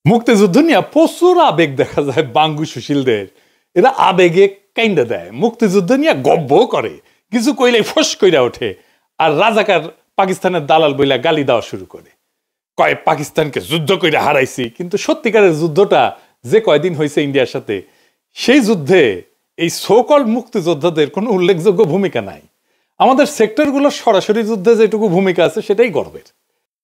মুক্তিযুদ্ধ নিয়ে প্রচুর আবেগ দেখা যায় বাঙ্গু সুশীলদের। এরা আবেগে কাইন্ডা দেয়, মুক্তিযুদ্ধ নিয়ে গব্ব করে, কিছু কইলে ফস কইরা ওঠে, আর রাজাকার পাকিস্তানের দালাল বইলা গালি দেওয়া শুরু করে, কয় পাকিস্তানকে যুদ্ধ কইরা হারাইছি। কিন্তু সত্যিকারের যুদ্ধটা যে কয়দিন হয়েছে ইন্ডিয়ার সাথে, সেই যুদ্ধে এই সোকল মুক্তিযোদ্ধাদের কোনো উল্লেখযোগ্য ভূমিকা নাই। আমাদের সেক্টরগুলোর সরাসরি যুদ্ধে যেটুকু ভূমিকা আছে সেটাই গর্বের।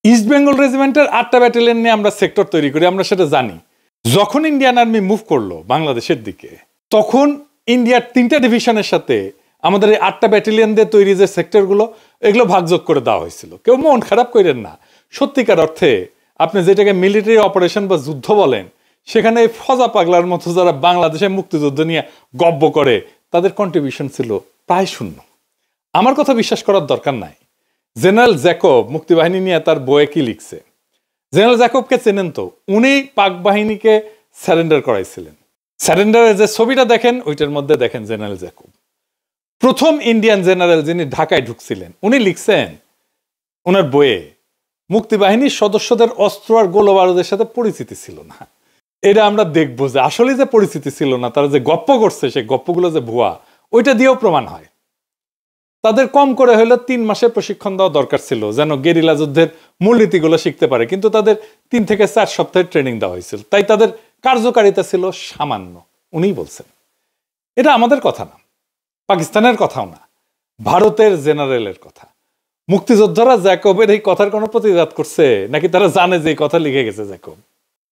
ইস্ট বেঙ্গল রেজিমেন্টের 8টা ব্যাটালিয়ন নিয়ে আমরা সেক্টর তৈরি করি, আমরা সেটা জানি। যখন ইন্ডিয়ান আর্মি মুভ করলো বাংলাদেশের দিকে, তখন ইন্ডিয়ার 3টা ডিভিশনের সাথে আমাদের এই 8টা ব্যাটালিয়ন দিয়ে তৈরি যে সেক্টরগুলো, এগুলো ভাগযোগ করে দেওয়া হয়েছিল। কেউ মন খারাপ করেন না, সত্যিকার অর্থে আপনি যেটাকে মিলিটারি অপারেশন বা যুদ্ধ বলেন, সেখানে ফজা পাগলার মতো যারা বাংলাদেশে মুক্তিযুদ্ধ নিয়ে গব্ব করে, তাদের কন্ট্রিবিউশন ছিল প্রায় শূন্য। আমার কথা বিশ্বাস করার দরকার নাই। জেনারেল জ্যাকব মুক্তিবাহিনী নিয়ে তার বইয়ে কি লিখছে, জেনারেল জ্যাকবকে চেনেন তো, উনি পাক বাহিনীকে স্যারেন্ডার করাইছিলেন। স্যারেন্ডারের যে ছবিটা দেখেন, ওইটার মধ্যে দেখেন জেনারেল জ্যাকব প্রথম ইন্ডিয়ান জেনারেল যিনি ঢাকায় ঢুকছিলেন। উনি লিখছেন ওনার বইয়ে, মুক্তিবাহিনীর সদস্যদের অস্ত্র আর গোলাবারুদের সাথে পরিচিতি ছিল না। এটা আমরা দেখবো যে আসলে যে পরিচিতি ছিল না, তারা যে গপ্প করছে, সেই গপ্পগুলো যে ভুয়া, ওইটা দিয়েও প্রমাণ হয়। তাদের কম করে হলেও 3 মাসের প্রশিক্ষণ দেওয়া দরকার ছিল, যেন গেরিলা যুদ্ধের মূলনীতিগুলো শিখতে পারে। কিন্তু তাদের 3 থেকে 4 সপ্তাহের ট্রেনিং দেওয়া হয়েছিল, তাই তাদের কার্যকারিতা ছিল সামান্য। উনিই বলছেন। এটা আমাদের কথা না, পাকিস্তানের কথাও না, ভারতের জেনারেলের কথা। মুক্তিযোদ্ধারা জ্যাকবের এই কথার কোনো প্রতিবাদ করছে নাকি তারা জানে যে এই কথা লিখে গেছে জ্যাকব?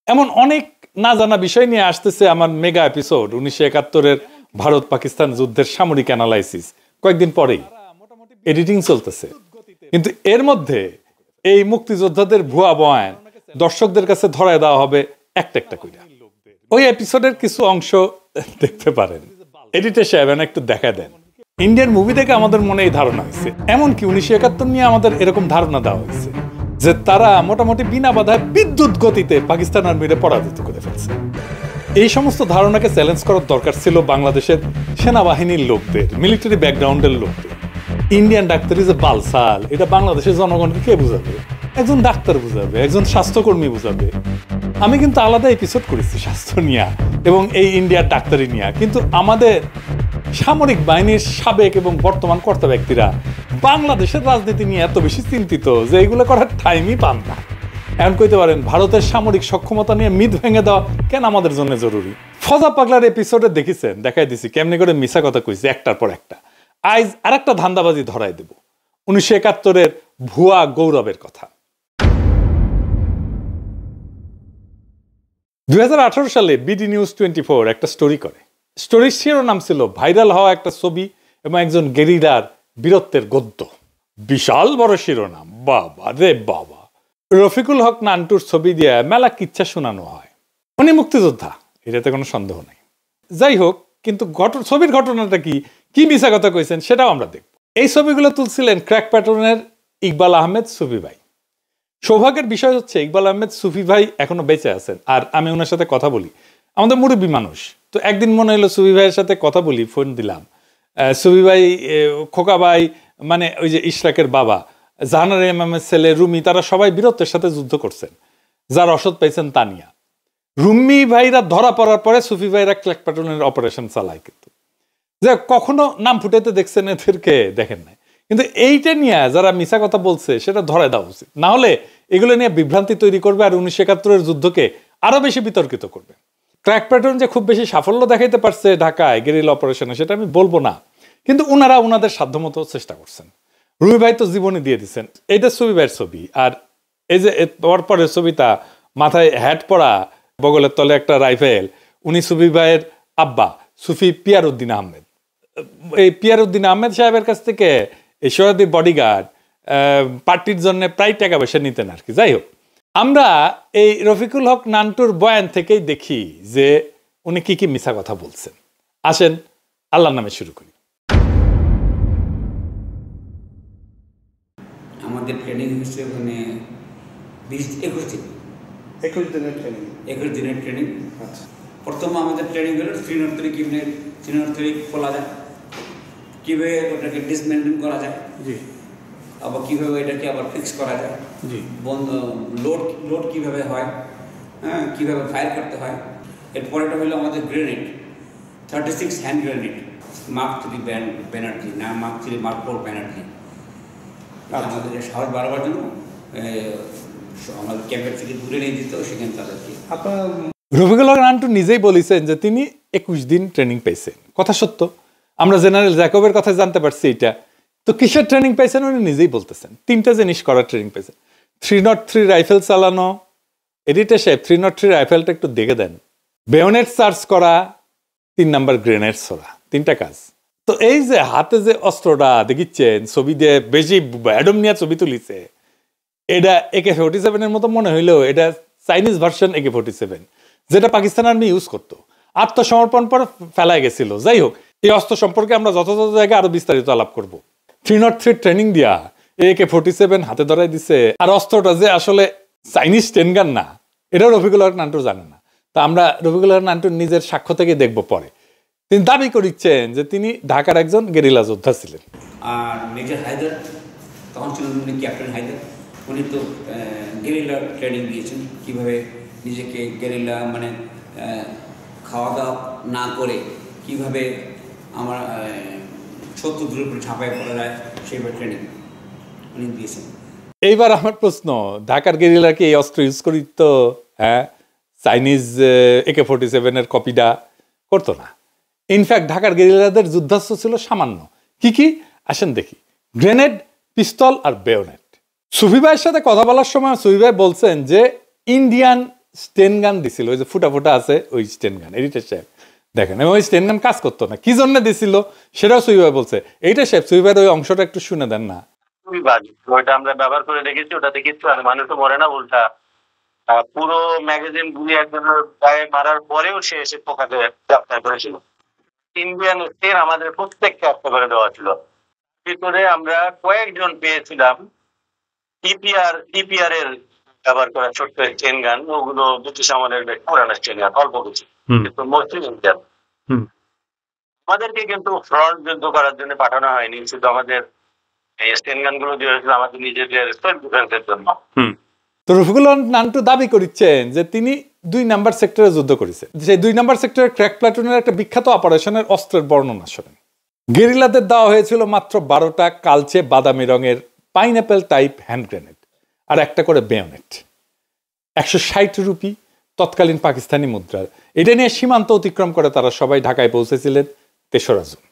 এমন অনেক না জানা বিষয় নিয়ে আসতেছে আমার মেগা এপিসোড 1971-এর ভারত পাকিস্তান যুদ্ধের সামরিক অ্যানালাইসিস। কয়েকদিন পরেই এডিটিং চলতেছে, কিন্তু এর মধ্যে এই মুক্তিযোদ্ধাদের ভুয়া বয়ান দর্শকদের কাছে ধরায় দেওয়া হবে একটা একটা করে। ওই এপিসোডের কিছু অংশ দেখতে পারেন। এডিটর সাহেব একটু দেখা দেন। ইন্ডিয়ান মুভি দেখে আমাদের মনে এই ধারণা হয়েছে, এমনকি 1971 নিয়ে আমাদের এরকম ধারণা দেওয়া হয়েছে যে তারা মোটামুটি বিনা বাধায় বিদ্যুৎ গতিতে পাকিস্তান আর্মিরে পরাজিত করে ফেলছে। এই সমস্ত ধারণাকে চ্যালেঞ্জ করার দরকার ছিল বাংলাদেশের সেনাবাহিনীর লোকদের, মিলিটারি ব্যাকগ্রাউন্ডের লোকদের। ইন্ডিয়ান ডাক্তারি যে বালসাল, এটা বাংলাদেশের জনগণকে কে বুঝাবে? একজন ডাক্তার বুঝাবে, একজন স্বাস্থ্যকর্মী বুঝাবে। আমি কিন্তু আলাদা এপিসোড করেছি স্বাস্থ্য নিয়ে এবং এই ইন্ডিয়ার ডাক্তারি নিয়ে। কিন্তু আমাদের সামরিক বাহিনীর সাবেক এবং বর্তমান কর্তা ব্যক্তিরা বাংলাদেশের রাজনীতি নিয়ে এত বেশি চিন্তিত যে এগুলো করার টাইমই পান না। এখন কইতে পারেন ভারতের সামরিক সক্ষমতা নিয়ে মিথ ভেঙে দেওয়া কেন আমাদের জন্য জরুরি? ফজা পাগলার এপিসোডে দেখেছেন, দেখাই দিছি কেমনি করে মিছা কথা কইছে একটার পর একটা। আজ আর একটা ধান্দাবাজি ধরাই দেব, 1971-এর ভুয়া গৌরবের কথা। 2018 সালে বিডি নিউজ 24 একটা স্টোরি করে। স্টোরির শিরোনাম ছিল ভাইরাল হওয়া একটা ছবি এবং একজন গেরিলার বীরত্বের গদ্য। বিশাল বড় শিরোনাম, বাবা রে বাবা। রফিকুল হক নান্টুর ছবি দিয়ে মেলা কিচ্ছা শোনানো হয়। উনি মুক্তিযোদ্ধা, এটাতে কোনো সন্দেহ নেই। যাই হোক, কিন্তু ছবির ঘটনাটা কি মিছা কথা কইছেন সেটাও আমরা দেখব। এই ছবিগুলো তুলছিলেন ক্র্যাক প্যাটার্নের ইকবাল আহমেদ সুফি ভাই। সৌভাগ্যের বিষয় হচ্ছে ইকবাল আহমেদ সুফি ভাই এখনো বেঁচে আছেন, আর আমি ওনার সাথে কথা বলি। আমাদের মুরব্বী মানুষ তো, একদিন মনে হলো সুফি ভাইয়ের সাথে কথা বলি, ফোন দিলাম। সুফি ভাই, খোকা ভাই, মানে ওই যে ইশরাকের বাবা, জাহানার ইমামের ছেলে রুমি, তারা সবাই বীরত্বের সাথে যুদ্ধ করছেন, যার রসদ পাইছেন তা নিয়া। রুমি ভাইরা ধরা পড়ার পরে সুফি ভাইরা ক্র্যাক প্যাটার্নের অপারেশন চালায়। কিন্তু যে কখনো নাম ফুটাইতে দেখছেন এদেরকে? দেখেন নাই। কিন্তু এইটা নিয়ে যারা মিছা কথা বলছে সেটা ধরে দেওয়া উচিত, না হলে এগুলো নিয়ে বিভ্রান্তি তৈরি করবে আর 1971-এর যুদ্ধকে আরো বেশি বিতর্কিত করবে। ক্র্যাক প্যাটার্ন যে খুব বেশি সাফল্য দেখাইতে পারছে ঢাকায় গেরিলা অপারেশনে, সেটা আমি বলবো না, কিন্তু ওনারা ওনাদের সাধ্যমতো চেষ্টা করছেন। রুমি ভাই তো জীবনে দিয়ে দিচ্ছেন। এইটা সুফি ভাইয়ের ছবি, আর এই যে পরের ছবিটা, মাথায় হ্যাট পরা, বগলের তলে একটা রাইফেল, উনি সুফি ভাইয়ের আব্বা সুফি পিয়ার উদ্দিন আহমেদ। এই পিয়ার উদ্দিন আহমেদ সাহেবের কাছ থেকে এই সরাদি বডিগার্ড পার্টির জন্য প্রায় টাকা পয়সা নিতেন আর কি। যাই হোক, আমরা এই রফিকুল হক নান্টুর বয়ান থেকেই দেখি যে উনি কি মিছা কথা বলছেন। আসেন আল্লাহর নামে শুরু করি। আমাদের ট্রেনিং হচ্ছে ওখানে 21 দিনের ট্রেনিং। আচ্ছা, প্রথম আমাদের ট্রেনিং হলো শ্রীনগর খোলা যায়, কীভাবে ওটাকে ডিসমেন্টেন করা যায়, জি, আবার কীভাবে এটাকে আবার ফিক্স করা যায়, জি, লোড কীভাবে হয়, হ্যাঁ, কীভাবে ফায়ার করতে হয়। এরপরেটা হলো আমাদের grenade, 36 hand grenade, mark 3 Banerjee, না মার্ক 3 মার্ক 4 ব্যানার্জি। আমাদের সাহস বাড়াবার জন্য আমাদের ক্যাম্পের থেকে দূরে নিয়ে দিত, সেখানে তাদেরকে। রফিকুল হক নান্টু নিজেই বলেছেন যে তিনি 21 দিন ট্রেনিং পেয়েছেন। কথা সত্য, আমরা জেনারেল জ্যাকবের কথা জানতে পারছি। এটা তো কিসের ট্রেনিং পেয়েছেন উনি নিজেই বলতেছেন। 3টা জিনিস করার ট্রেনিং পেয়েছেন। 303 রাইফেল চালানো, এডিটর সাহেব 303 রাইফেলটা একটু দেখে দেন। বেয়নেট চার্জ করা, 3 নাম্বার গ্রেনেড ছোড়া, 3টা কাজ। তো এই যে হাতে যে অস্ত্রটা দেখিচ্ছেন, ছবি দিয়ে বেশি অ্যাডম নিয়ে ছবি তুলিছে, এটা AK-47 এর মতো মনে হইলেও এটা চাইনিজ ভার্সন AK-47, যেটা পাকিস্তান আর্মি ইউজ করতো। আত্মসমর্পণ পর ফেলায় গেছিল। যাই হোক, এই অস্ত্র সম্পর্কে আমরা যথাযথ জায়গায় আরো বিস্তারিত আলাপ করবো। 303 ট্রেনিং দিয়া AK-47 হাতে ধরাই দিছে। আর অস্ত্রটা যে আসলে চাইনিজ টেনগান না, এটাও রফিকুল হক নান্টু জানে না। তা আমরা রফিকুল হক নান্টুর নিজের সাক্ষ্য থেকে দেখবো পরে। তিনি দাবি করিচ্ছেন যে তিনি ঢাকার একজন গেরিলা যোদ্ধা ছিলেন। আর মেজর হায়দার, তখন ছিলেন উনি ক্যাপ্টেন হায়দার, উনি তো গেরিলা ট্রেনিং দিয়েছেন, কীভাবে নিজেকে গেরিলা মানে খাওয়া দাওয়া না করে কীভাবে আমার শত্রুদের উপরে ঝাঁপায় পড়া যায়, সেইভাবে ট্রেনিং উনি দিয়েছেন। এইবার আমার প্রশ্ন, ঢাকার গেরিলা কি এই অস্ত্র ইউজ করি? তো হ্যাঁ, চাইনিজ AK-47 এর কপিটা করতো না। ইনফ্যাক্ট ঢাকার গেরিলাদের যুদ্ধাস্ত্র ছিল সামান্য। কি কি আসেন দেখি। গ্রেনেড, পিস্তল আর বেয়োনেট। সুফি ভাইয়ের সাথে কথা বলার সময় সুফি ভাই বলছেন যে ইন্ডিয়ান স্টেন গান দিছিল, ওই যে ফুটা ফুটা আছে ওই স্টেন গান। এডিটর সাহেব দেখেন, ওই স্টেন গান কাজ করতো না, কি জন্য দিছিল সেটাও সুফি ভাই বলছে। এইটা সাহেব সুফি ভাইয়ের ওই অংশটা একটু শুনে দেন না। ওইটা আমরা ব্যবহার করে দেখেছি, ওটাতে কিছু মানুষ তো মরে না, উল্টা পুরো ম্যাগাজিন গুলি একজনের গায়ে মারার পরেও সে এসে পোকাকে গ্রেপ্তার করেছিল। ইন্ডিয়ান স্টেন আমাদের প্রত্যেককে হত্যা করে দেওয়া ছিল। ভিতরে আমরা কয়েকজন পেয়েছিলাম টিপিআর এর ব্যবহার করা ছোট্ট চেন গান, ওগুলো ব্রিটিশ আমলের পুরানো চেন গান, অল্প কিছু, কিন্তু মোস্টলি ইন্ডিয়ান। আমাদেরকে কিন্তু ফ্রন্ট যুদ্ধ করার জন্য পাঠানো হয়নি, শুধু আমাদের স্টেন গান গুলো দিয়ে হয়েছিল আমাদের নিজেদের সেলফ ডিফেন্সের জন্য। তো রফিকুল হক নান্টু দাবি করিচ্ছেন যে তিনি 2 নাম্বার সেক্টরে যুদ্ধ করেছেন। সেই 2 নাম্বার সেক্টরের ক্র্যাক প্লাটুনের একটা বিখ্যাত অপারেশনের অস্ত্রের বর্ণনা শোনেন। গেরিলাদের দেওয়া হয়েছিল মাত্র 12টা কালচে বাদামি রঙের পাইনঅ্যাপেল টাইপ হ্যান্ড গ্রেনেড আর একটা করে বেয়োনেট। 160 রুপি তৎকালীন পাকিস্তানি মুদ্রা। এটা নিয়ে সীমান্ত অতিক্রম করে তারা সবাই ঢাকায় পৌঁছেছিলেন 3রা জুন।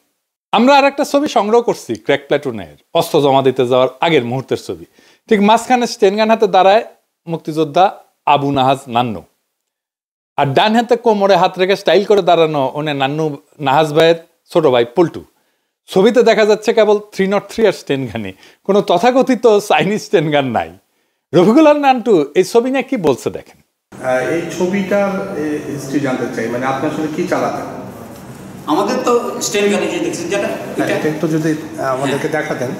আমরা আর একটা ছবি সংগ্রহ করছি ক্র্যাক প্লাটুনের অস্ত্র জমা দিতে যাওয়ার আগের মুহূর্তের ছবি। ঠিক মাঝখানে স্টেনগান হাতে দাঁড়ায় মুক্তিযোদ্ধা আবু নাহাজ নান্নু, আর ডান হাতে কোমরে হাত রেখে স্টাইল করে দাঁড়ানো ওনে নান্নু নাহাজ ভাইয়ের ছোট ভাই পল্টু। ছবিতে দেখা যাচ্ছে কেবল 303 আর স্টেনগানই, কোনো তথাকথিত চাইনিজ স্টেনগান নাই। রফিকুল হক নান্টু এই ছবি নিয়ে কি বলছে দেখেন। এই ছবিটার হিস্ট্রি জানতে চাই, মানে আপনি আসলে কি চালাতেন? আমাদের তো স্টেনগান যে দেখছেন, যেটা এটা একটু যদি আমাদেরকে দেখাতেন।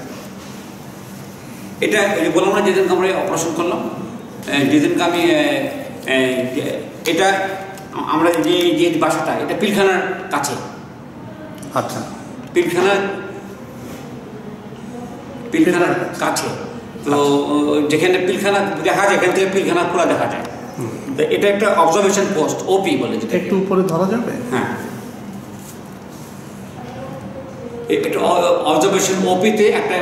এটা বললাম না, যেদিনকে আমরা অপারেশন করলাম, যেদিনকে আমি এটা আমরা যে বাসাটা, এটা পিলখানার কাছে। আচ্ছা, পিলখানার কাছে। তো যেখানে পিলখানা দেখা যায়, এখান থেকে পিলখানা খোলা দেখা যায়। তো এটা একটা অবজারভেশন পোস্ট, ওপি বলে, যেটা একটু উপরে ধরা যাবে। হ্যাঁ, এটা অবজারভেশন ওপিতে একটা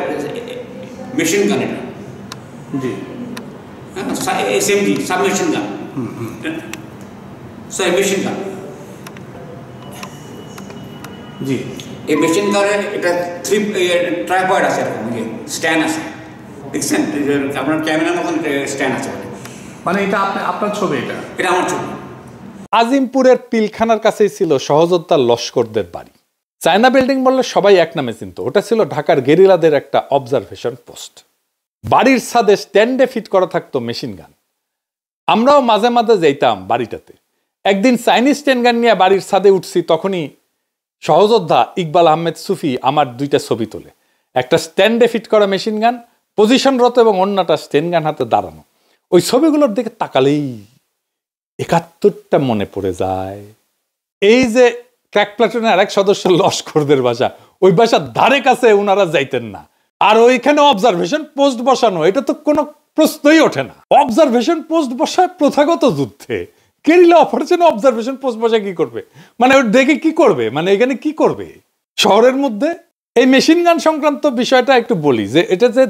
মেশিন গান, এটা জি, SMG submachine gun, sorry machine gun. জি, এই মেশিন গানে এটা 3 ট্রাইপয়েড আছে, এরকম স্ট্যান্ড আছে, দেখছেন আপনার ক্যামেরার মতন স্ট্যান্ড আছে। মানে এটা আপনার ছবি? এটা আমার ছবি। আজিমপুরের পিলখানার কাছেই ছিল সহযোদ্ধা লস্করদের বাড়ি। চায়না বিল্ডিং বললে সবাই এক নামে চিনত। ওটা ছিল ঢাকার গেরিলাদের একটা অবজারভেশন পোস্ট। বাড়ির ছাদে স্ট্যান্ডে ফিট করা থাকতো মেশিন গান। আমরাও মাঝে মাঝে যাইতাম বাড়িটাতে। একদিন চাইনিজ স্ট্যান্ড গান নিয়ে বাড়ির ছাদে উঠছি, তখনই সহযোদ্ধা ইকবাল আহমেদ সুফি আমার 2টা ছবি তোলে। একটা স্ট্যান্ডে ফিট করা মেশিন গান পজিশনরত এবং অন্যটা স্ট্যান্ড গান হাতে দাঁড়ানো। ওই ছবিগুলোর দিকে তাকালেই 71টা মনে পড়ে যায়। এই যে ক্র্যাক প্লাটুনের আরেক সদস্য লস্করদের বাসা, ওই বাসার ধারে কাছে ওনারা যাইতেন না। আর ওইখানে অবজারভেশন পোস্ট বসানো, এটা তো কোনো প্রশ্নই ওঠে না। অবজারভেশন পোস্ট বসায় প্রথাগত যুদ্ধে গেরিলা অপারেশন অবজারভেশন পোস্ট বসে কি করবে, মানে ওর দেখে কি করবে, মানে এখানে কি করবে শহরের মধ্যে। এই মেশিন গান সংক্রান্ত বিষয়টা একটু বলি, যে এটা যে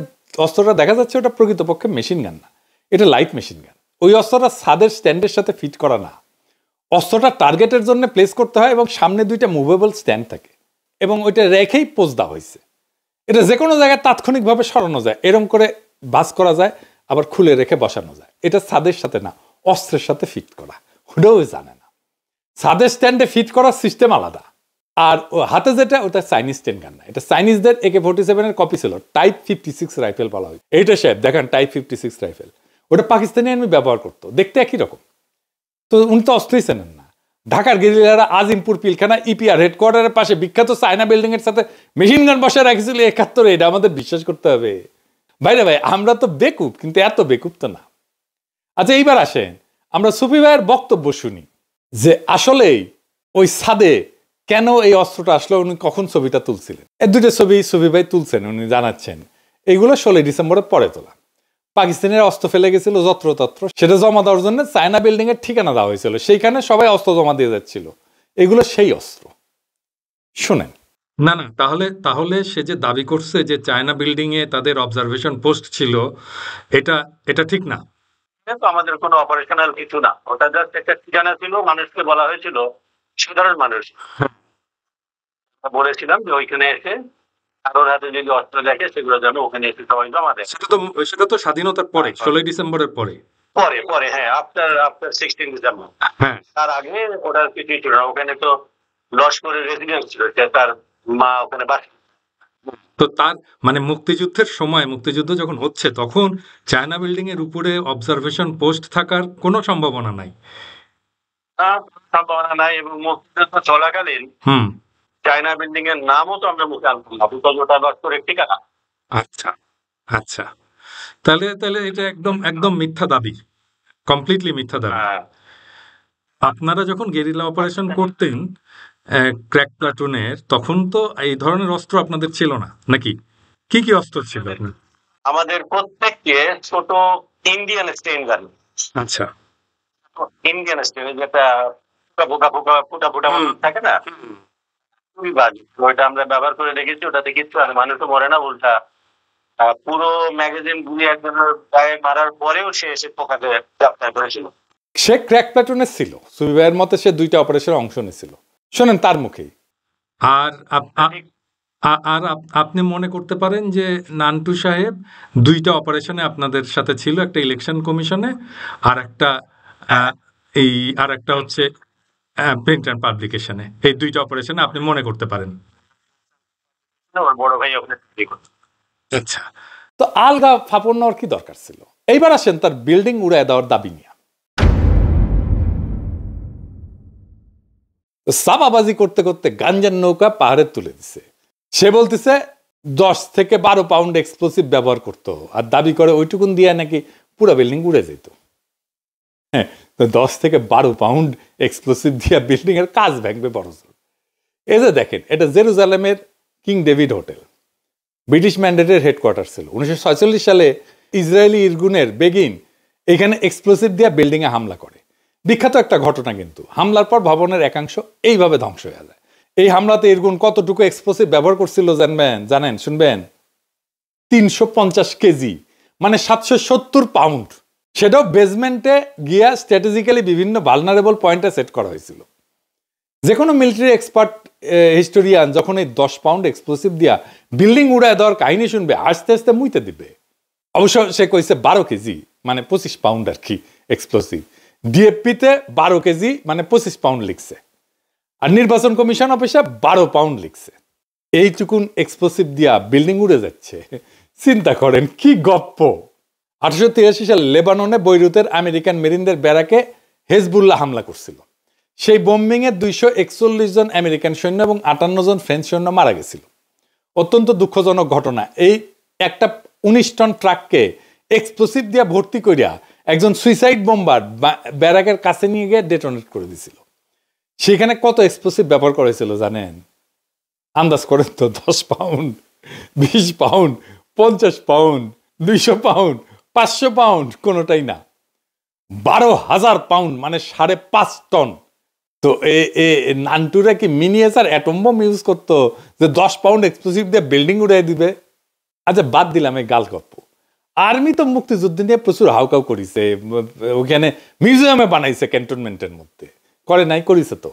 অস্ত্রটা দেখা যাচ্ছে ওটা প্রকৃতপক্ষে মেশিন গান না, এটা লাইট মেশিন গান। ওই অস্ত্রটা ছাদের স্ট্যান্ডের সাথে ফিট করা না, অস্ত্রটা টার্গেটের জন্য প্লেস করতে হয় এবং সামনে দুইটা মুভেবল স্ট্যান্ড থাকে এবং ওইটা রেখেই পোজ দেওয়া হয়েছে। এটা যে কোনো জায়গায় তাৎক্ষণিকভাবে সরানো যায়, এরকম করে বাস করা যায়, আবার খুলে রেখে বসানো যায়। এটা ছাদের সাথে না, অস্ত্রের সাথে ফিট করা, ওটাও জানে না। ছাদের স্ট্যান্ডে ফিট করার সিস্টেম আলাদা, আর হাতে যেটা ওটা চাইনিজ টেন গান না, এটা চাইনিজদের AK-47 এর কপি ছিল, টাইপ 56 রাইফেল বলা হয়। এইটা সাহেব দেখেন টাইপ 56 রাইফেল, ওটা পাকিস্তানি আর্মি ব্যবহার করতো, দেখতে একই রকম। তো উনি তো অস্ত্রই চেনেন না। ঢাকার গেরিলারা আজিমপুর পিলখানা EPR হেডকোয়ার্টারের পাশে বিখ্যাত চায়না বিল্ডিং এর সাথে মেশিন গান বসে রাখছিল 71। এটা আমাদের বিশ্বাস করতে হবে ভাইরা ভাই, আমরা তো বেকুব, কিন্তু এত বেকুব তো না। আচ্ছা এইবার আসেন আমরা সুফি ভাইয়ের বক্তব্য শুনি, যে আসলেই ওই ছাদে কেন এই অস্ত্রটা আসলো, উনি কখন ছবিটা তুলছিলেন। এই দুটো ছবি সুফি ভাই তুলছেন, উনি জানাচ্ছেন এগুলো 16 ডিসেম্বরের পরে তোলা। পাকিস্তানের অস্ত্র ফেলে গেছিল যত্রতত্র, সেটা জমা দেওয়ার জন্য চায়না বিল্ডিং এর ঠিকানা দেওয়া হয়েছিল, সেইখানে সবাই অস্ত্র জমা দিয়ে যাচ্ছিল, এগুলো সেই অস্ত্র। শুনেন। না না, তাহলে তাহলে সে যে দাবি করছে যে চায়না বিল্ডিং এ তাদের অবজারভেশন পোস্ট ছিল, এটা এটা ঠিক না। কিন্তু আমাদের কোনো অপারেশনাল কিছু না, ওটা জাস্ট একটা ঠিকানা ছিল, মানুষকে বলা হয়েছিল, সাধারণ মানুষ বলেছিলাম যে ওইখানে এসে কারোর হাতে যদি অস্ত্র দেখে সেগুলো যেন ওখানে এসে সবাই জমা দেয়। সেটা তো স্বাধীনতার পরে, 16 ডিসেম্বরের পরে। পরে পরে হ্যাঁ, আফটার 16 ডিসেম্বর। হ্যাঁ, তার আগে ওটার কিছুই ছিল না, ওখানে তো লস্করের রেসিডেন্স ছিল, তার মা ওখানে বাস। তো তার মানে মুক্তিযুদ্ধের সময়, মুক্তিযুদ্ধ যখন হচ্ছে তখন চায়না বিল্ডিং এর উপরে অবজারভেশন পোস্ট থাকার কোনো সম্ভাবনা নাই। সম্ভাবনা নাই, এবং মুক্তিযুদ্ধ চলাকালীন চায়না বিল্ডিং এর নামও তো আমরা মুখে আনতাম না, বিকজ ওটা লস্করের ঠিকানা। আচ্ছা আচ্ছা, তাহলে তাহলে এটা একদম একদম মিথ্যা দাবি, কমপ্লিটলি মিথ্যা দাবি। আপনারা যখন গেরিলা অপারেশন করতেন ক্র্যাক প্লাটুনের, তখন তো এই ধরনের অস্ত্র আপনাদের ছিল না নাকি? কি কি অস্ত্র ছিল আপনার? আমাদের প্রত্যেককে ছোট ইন্ডিয়ান স্টেন গান। আচ্ছা, ইন্ডিয়ান স্টেন, যেটা ফুটা ফুটা ফুটা ফুটা থাকে না, খুবই বাজে, ওইটা আমরা ব্যবহার করে রেখেছি। ওটাতে কিচ্ছু আর মানুষও মরে না, উল্টা পুরো ম্যাগাজিন গুলি একজনের গায়ে মারার পরেও সে এসে পোকাতে গ্রেপ্তার করেছিল। সে ক্র্যাক প্লাটুনের ছিল, সুফি ভাইয়ের মতে সে 2টা অপারেশনের অংশ নিয়েছিল, শোনেন তার মুখেই। আর আর আপনি মনে করতে পারেন যে নান্টু সাহেব 2টা অপারেশনে আপনাদের সাথে ছিল, একটা ইলেকশন কমিশনে আর একটা আর একটা হচ্ছে প্রিন্ট অ্যান্ড পাবলিকেশনে। এই 2টা অপারেশনে আপনি মনে করতে পারেন। ওর বড় ভাই ওখানে। আচ্ছা, তো আলগা ফাপড় নেওয়ার কি দরকার ছিল? এইবার আসেন তার বিল্ডিং উড়ায় দেওয়ার দাবি নিয়ে। সাবাবাজি করতে করতে গাঞ্জার নৌকা পাহাড়ে তুলে দিছে। সে বলতেছে 10 থেকে 12 পাউন্ড এক্সপ্লোসিভ ব্যবহার করতো, আর দাবি করে ওইটুকুন দিয়ে নাকি পুরো বিল্ডিং উড়ে যেত। হ্যাঁ, তো 10 থেকে 12 পাউন্ড এক্সপ্লোসিভ দিয়ে বিল্ডিং এর কাজ ভাঙবে বড় জোর। এই যে দেখেন, এটা জেরুজালেমের কিং ডেভিড হোটেল, ব্রিটিশ ম্যান্ডেটের হেডকোয়ার্টার ছিল। 1946 সালে ইসরায়েলি ইরগুনের বেগিন এখানে এক্সপ্লোসিভ দিয়ে বিল্ডিং এ হামলা করে। বিখ্যাত একটা ঘটনা কিন্তু, হামলার পর ভবনের একাংশ এইভাবে ধ্বংস হয়ে যায়। এই হামলাতে ইরগুন কতটুকু এক্সপ্লোসিভ ব্যবহার করছিল জানেন? শুনবেন, 350 কেজি, মানে 770 পাউন্ড। সেটাও বেসমেন্টে গিয়া স্ট্র্যাটেজিক্যালি বিভিন্ন ভালনারেবল পয়েন্টে সেট করা হয়েছিল। যে কোনো মিলিটারি এক্সপার্ট হিস্টোরিয়ান যখন এই 10 পাউন্ড এক্সপ্লোসিভ দিয়া বিল্ডিং উড়ায় দেওয়ার কাহিনী শুনবে, আস্তে আস্তে মুইতে দিবে। অবশ্য সে কইছে 12 কেজি, মানে 25 পাউন্ড আর কি এক্সপ্লোসিভ। ডিএফপিতে 12 কেজি মানে 25 পাউন্ড লিখছে, আর নির্বাচন কমিশন অফিসে 12 পাউন্ড লিখছে। এইটুকুন এক্সপ্লোসিভ দিয়া বিল্ডিং উড়ে যাচ্ছে, চিন্তা করেন কি গপ্প। 1883 সালে লেবাননে বৈরুতের আমেরিকান মেরিনদের ব্যারাকে হেজবুল্লাহ হামলা করছিল। সেই বোম্বিং এ 241 জন আমেরিকান সৈন্য এবং 58 জন ফ্রেঞ্চ সৈন্য মারা গেছিল। অত্যন্ত দুঃখজনক ঘটনা। এই একটা 19 টন ট্রাককে এক্সপ্লোসিভ দিয়ে ভর্তি করিয়া একজন সুইসাইড বোম্বার ব্যারাকের কাছে নিয়ে গিয়ে ডেটোনেট করে দিছিল। সেখানে কত এক্সপ্লোসিভ ব্যবহার করেছিল জানেন? আন্দাজ করেন তো, 10 pound, 20 pound, 50 pound, 200 pound, 500 pound, কোনোটাই না। 12,000 পাউন্ড মানে 5.5 টন। তো নান্টুরা কি মিনিয়েচার অ্যাটম বম ইউজ করতো যে 10 পাউন্ড এক্সপ্লোসিভ দিয়ে বিল্ডিং উড়াই দিবে? আচ্ছা বাদ দিলাম এই গাল গপ্প। আর্মি তো মুক্তিযুদ্ধ নিয়ে প্রচুর হাউকাউ করিছে, ওখানে মিউজিয়ামে বানাইছে ক্যান্টনমেন্টের মধ্যে, করে নাই? করিছে তো।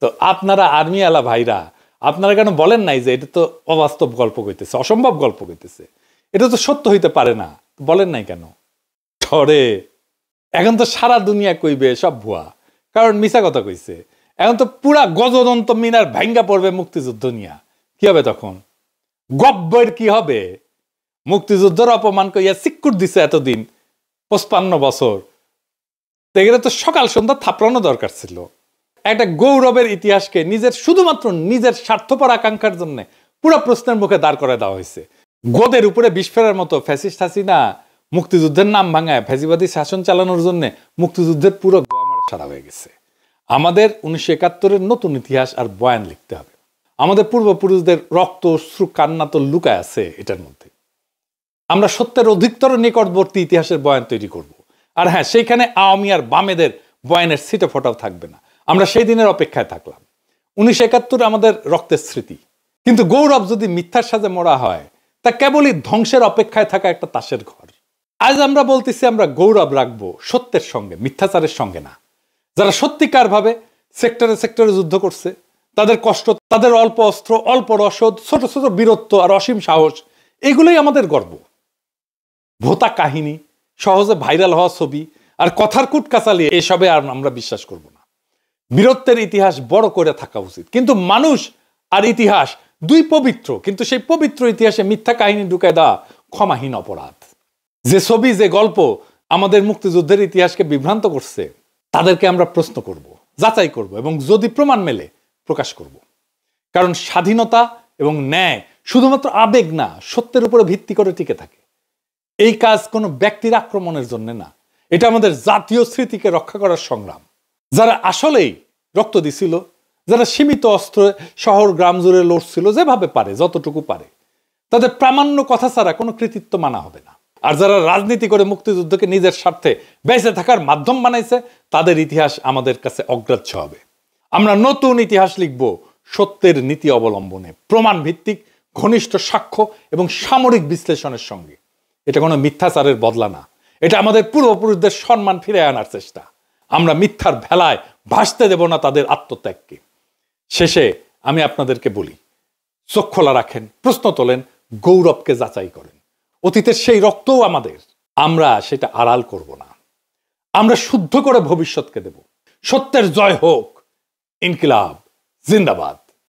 তো আপনারা আর্মি আলা ভাইরা আপনারা কেন বলেন নাই যে এটা তো অবাস্তব গল্প কইতেছে, অসম্ভব গল্প কইতেছে, এটা তো সত্য হইতে পারে না? বলেন নাই কেন? ঠরে এখন তো সারা দুনিয়া কইবে সব ভুয়া, কারণ মিছা কথা কইছে। এখন তো পুরা গজদন্ত মিনার ভাঙ্গা পড়বে মুক্তিযুদ্ধ নিয়া, কি হবে তখন? গব্বর কি হবে? মুক্তিযুদ্ধের অপমান কইয়া সিক্কুর দিছে এতদিন 55 বছর, এগুলো তো সকাল সন্ধ্যা থাপড়ানো দরকার ছিল। একটা গৌরবের ইতিহাসকে নিজের শুধুমাত্র নিজের স্বার্থপর আকাঙ্ক্ষার জন্য পুরো প্রশ্নের মুখে দাঁড় করে দেওয়া হয়েছে। গোদের উপরে বিষ ফেরার মতো ফ্যাসিস্ট হাসিনা মুক্তিযুদ্ধের নাম ভাঙায় ফ্যাসিবাদী শাসন চালানোর জন্য মুক্তিযুদ্ধের পুরো গোয়ামারা সারা হয়ে গেছে। আমাদের 1971-এর নতুন ইতিহাস আর বয়ান লিখতে হবে। আমাদের পূর্বপুরুষদের রক্ত অশ্রু কান্না তো লুকায় আছে এটার মধ্যে। আমরা সত্যের অধিকতর নিকটবর্তী ইতিহাসের বয়ান তৈরি করব। আর হ্যাঁ, সেইখানে আওয়ামী আর বামেদের বয়ানের ছিটে ফোটাও থাকবে না। আমরা সেই দিনের অপেক্ষায় থাকলাম। 1971 আমাদের রক্তের স্মৃতি, কিন্তু গৌরব যদি মিথ্যার সাথে মোড়া হয় তা কেবলই ধ্বংসের অপেক্ষায় থাকা একটা তাসের ঘর। আজ আমরা বলতেছি আমরা গৌরব রাখবো সত্যের সঙ্গে, মিথ্যাচারের সঙ্গে না। যারা সত্যিকার ভাবে সেক্টরে সেক্টরে যুদ্ধ করছে, তাদের কষ্ট, তাদের অল্প অস্ত্র, অল্প রসদ, ছোট ছোট বীরত্ব আর অসীম সাহস, এগুলোই আমাদের গর্ব। ভোতা কাহিনী, সহজে ভাইরাল হওয়া ছবি আর কথার কুটকাচালি এসবে আর আমরা বিশ্বাস করব না। বীরত্বের ইতিহাস বড় করে থাকা উচিত, কিন্তু মানুষ আর ইতিহাস দুই পবিত্র, কিন্তু সেই পবিত্র ইতিহাসে মিথ্যা কাহিনী ঢুকায় দেওয়া ক্ষমাহীন অপরাধ। যে ছবি, যে গল্প আমাদের মুক্তিযুদ্ধের ইতিহাসকে বিভ্রান্ত করছে, তাদেরকে আমরা প্রশ্ন করব, যাচাই করব এবং যদি প্রমাণ মেলে প্রকাশ করব। কারণ স্বাধীনতা এবং ন্যায় শুধুমাত্র আবেগ না, সত্যের উপরে ভিত্তি করে টিকে থাকে। এই কাজ কোনো ব্যক্তির আক্রমণের জন্য না, এটা আমাদের জাতীয় স্মৃতিকে রক্ষা করার সংগ্রাম। যারা আসলেই রক্ত দিছিল, যারা সীমিত অস্ত্রে শহর গ্রাম জুড়ে লড়ছিল যেভাবে পারে, যতটুকু পারে, তাদের প্রামাণ্য কথা ছাড়া কোনো কৃতিত্ব মানা হবে না। আর যারা রাজনীতি করে মুক্তিযুদ্ধকে নিজের স্বার্থে বেঁচে থাকার মাধ্যম বানাইছে, তাদের ইতিহাস আমাদের কাছে অগ্রাহ্য হবে। আমরা নতুন ইতিহাস লিখব সত্যের নীতি অবলম্বনে, প্রমাণ ভিত্তিক, ঘনিষ্ঠ সাক্ষ্য এবং সামরিক বিশ্লেষণের সঙ্গে। এটা কোনো মিথ্যাচারের বদলা না, এটা আমাদের পূর্বপুরুষদের সম্মান ফিরে আনার চেষ্টা। আমরা মিথ্যার ভেলায় ভাসতে দেব না তাদের আত্মত্যাগকে। শেষে আমি আপনাদেরকে বলি, চোখ খোলা রাখেন, প্রশ্ন তোলেন, গৌরবকে যাচাই করেন। অতীতের সেই রক্তও আমাদের, আমরা সেটা আড়াল করব না। আমরা শুদ্ধ করে ভবিষ্যৎকে দেব। সত্যের জয় হোক। ইনকিলাব জিন্দাবাদ।